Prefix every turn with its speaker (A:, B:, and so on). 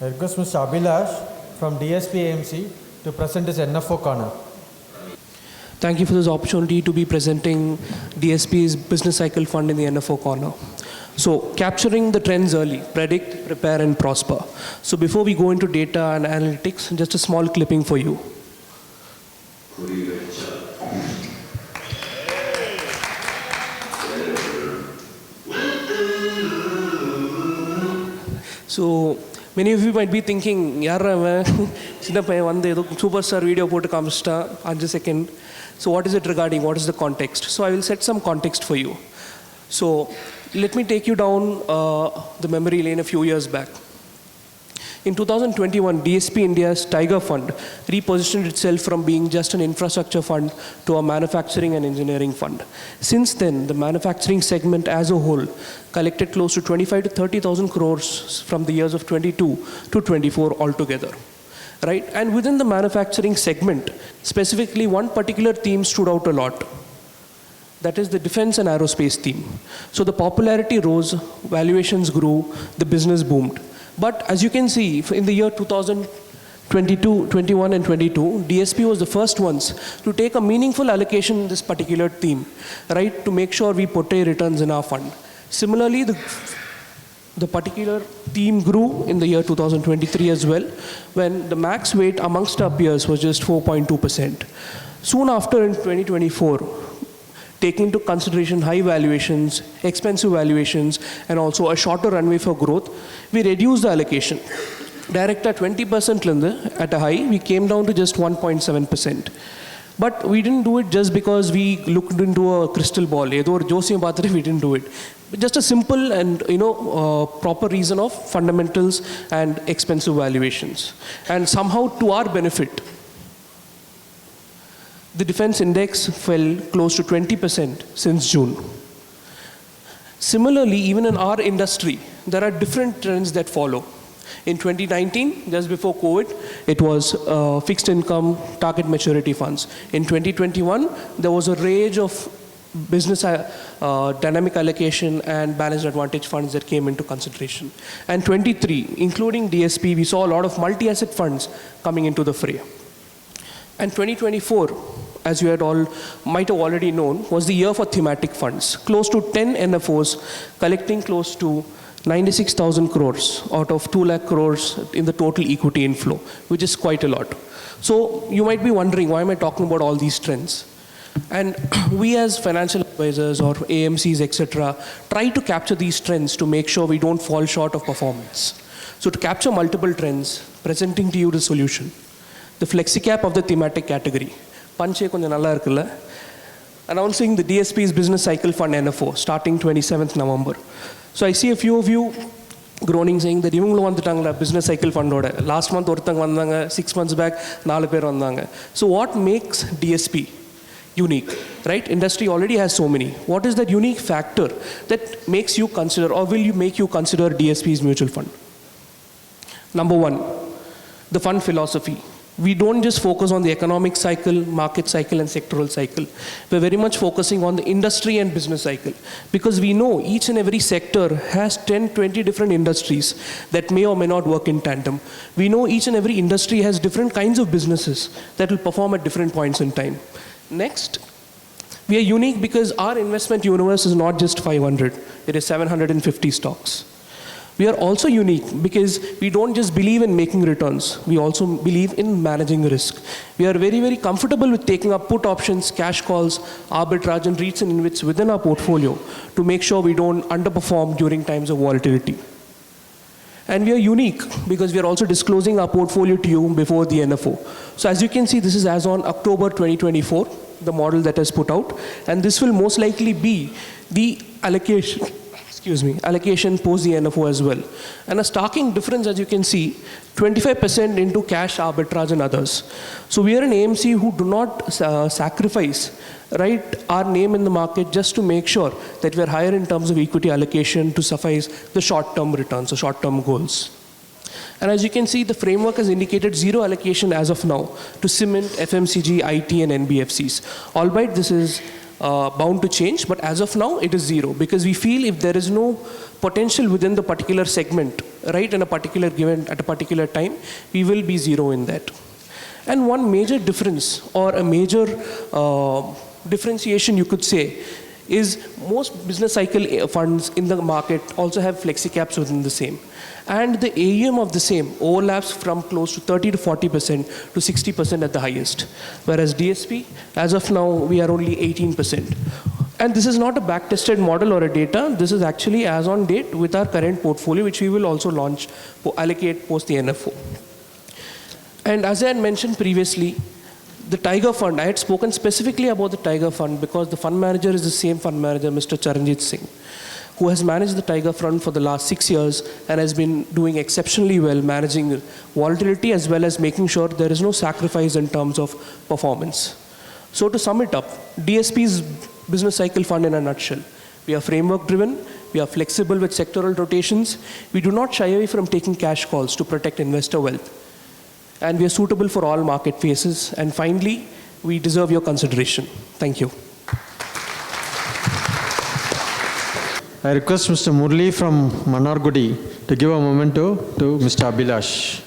A: I request Mr. Abhilash from DSP AMC to present his NFO corner.
B: Thank you for this opportunity to be presenting DSP's business cycle fund in the NFO corner. So capturing the trends early, predict, prepare and prosper. So before we go into data and analytics, just a small clipping for you. So many of you might be thinking, "Yarra, superstar video potu kaamishta, 5 second." So what is it regarding? What is the context? So I will set some context for you. So let me take you down the memory lane a few years back. In 2021, DSP India's Tiger Fund repositioned itself from being just an infrastructure fund to a manufacturing and engineering fund. Since then, the manufacturing segment as a whole collected close to 25 to 30,000 crores from the years of 22 to 24 altogether. Right? And within the manufacturing segment, specifically one particular theme stood out a lot. That is the defense and aerospace theme. So the popularity rose, valuations grew, the business boomed. But as you can see, in the year 2022, 21 and 22, DSP was the first ones to take a meaningful allocation in this particular theme, right, to make sure we portray returns in our fund. Similarly, the particular theme grew in the year 2023 as well, when the max weight amongst our peers was just 4.2%. Soon after, in 2024, taking into consideration high valuations, expensive valuations, and also a shorter runway for growth, we reduced the allocation. Direct at 20% at a high, we came down to just 1.7%. But we didn't do it just because we looked into a crystal ball. We didn't do it. Just a simple and proper reason of fundamentals and expensive valuations. And somehow, to our benefit, the defense index fell close to 20% since June. Similarly, even in our industry, there are different trends that follow. In 2019, just before COVID, it was fixed income target maturity funds. In 2021, there was a range of business dynamic allocation and balanced advantage funds that came into consideration. And 23, including DSP, we saw a lot of multi-asset funds coming into the fray. And 2024, as you might have already known, was the year for thematic funds. Close to 10 NFOs collecting close to 96,000 crores out of 2 lakh crores in the total equity inflow, which is quite a lot. So you might be wondering, why am I talking about all these trends? And we as financial advisors or AMCs, etc., try to capture these trends to make sure we don't fall short of performance. So to capture multiple trends, presenting to you the solution. The FlexiCap of the thematic category. Panche konja nalla irukilla. Announcing the DSP's business cycle fund NFO starting 27th November. So I see a few of you groaning saying that ivangala vandutangala business cycle fund oda. Last month orthang vandanga, 6 months back 4 per vandanga. So what makes DSP unique, right? Industry already has so many. What is that unique factor that makes you consider, or will you make you consider DSP's mutual fund? Number one, the fund philosophy. We don't just focus on the economic cycle, market cycle, and sectoral cycle. We're very much focusing on the industry and business cycle, because we know each and every sector has 10, 20 different industries that may or may not work in tandem. We know each and every industry has different kinds of businesses that will perform at different points in time. Next, we are unique because our investment universe is not just 500, it is 750 stocks. We are also unique because we don't just believe in making returns, we also believe in managing risk. We are very, very comfortable with taking up put options, cash calls, arbitrage and REITs and InvITs within our portfolio to make sure we don't underperform during times of volatility. And we are unique because we are also disclosing our portfolio to you before the NFO. So as you can see, this is as on October 2024, the model that is put out, and this will most likely be the allocation post the NFO as well. And a starking difference, as you can see, 25% into cash, arbitrage and others. So we are an AMC who do not sacrifice, right, our name in the market just to make sure that we are higher in terms of equity allocation to suffice the short-term returns, the short-term goals. And as you can see, the framework has indicated zero allocation as of now to cement, FMCG, IT and NBFCs. Albeit this is bound to change, but as of now, it is zero, because we feel if there is no potential within the particular segment, right, in a particular given, at a particular time, we will be zero in that. And one major difference, or a major differentiation you could say, is most business cycle funds in the market also have flexi caps within the same. And the AUM of the same overlaps from close to 30 to 40% to 60% at the highest. Whereas DSP, as of now, we are only 18%. And this is not a back-tested model or a data. This is actually as on date with our current portfolio, which we will also launch, allocate post the NFO. And as I had mentioned previously, the Tiger Fund, I had spoken specifically about the Tiger Fund because the fund manager is the same fund manager, Mr. Charanjit Singh, who has managed the Tiger Fund for the last 6 years and has been doing exceptionally well, managing volatility as well as making sure there is no sacrifice in terms of performance. So to sum it up, DSP is business cycle fund in a nutshell. We are framework driven, we are flexible with sectoral rotations, we do not shy away from taking cash calls to protect investor wealth, and we are suitable for all market phases. And finally, we deserve your consideration. Thank you.
C: I request Mr. Murli from Manargudi to give a memento to Mr. Abhilash.